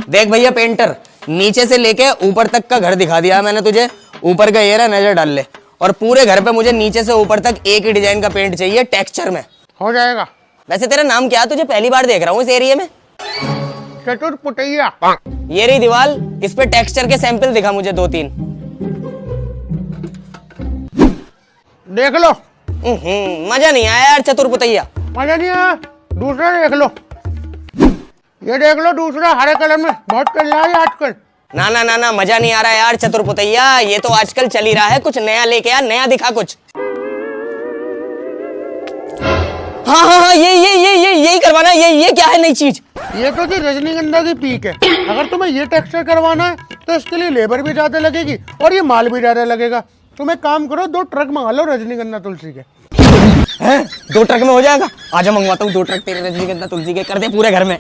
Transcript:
देख भैया पेंटर, नीचे से लेके ऊपर तक का घर दिखा दिया मैंने तुझे। ऊपर का ये रहा, नजर डाल ले। और पूरे घर पे मुझे नीचे से ऊपर तक एक ही डिजाइन का पेंट चाहिए, टेक्सचर में। हो जाएगा। वैसे तेरा नाम क्या है? तुझे पहली बार देख रहा हूँ इस एरिया में। चतुरपुटैया। ये रही दीवार, इस पे टेक्सचर के सैंपल दिखा मुझे 2-3। देख लो। मजा नहीं आया यार चतुरपुतैया। मजा नहीं आया, दूसरा देख लो। ये देख लो दूसरा, हरे कलर में बहुत चल रहा है आजकल। ना ना ना ना, मजा नहीं आ रहा यार चतुरपुतैया, ये तो आजकल चल ही रहा है। कुछ नया लेके आ, नया दिखा कुछ। हाँ हाँ हाँ, यही करवाना। ये क्या है नई चीज? ये तो जी रजनीगंधा की पीक है। अगर तुम्हें ये टेक्सचर करवाना है तो इसके लिए लेबर भी ज्यादा लगेगी और ये माल भी ज्यादा लगेगा। तुम एक काम करो, 2 ट्रक मंगा लो रजनीगंधा तुलसी के। हैं? 2 ट्रक में हो जाएगा? आजा मंगवाता हूँ 2 ट्रक तेरे रजनीगंधा तुलसी के, कर दे पूरे घर में।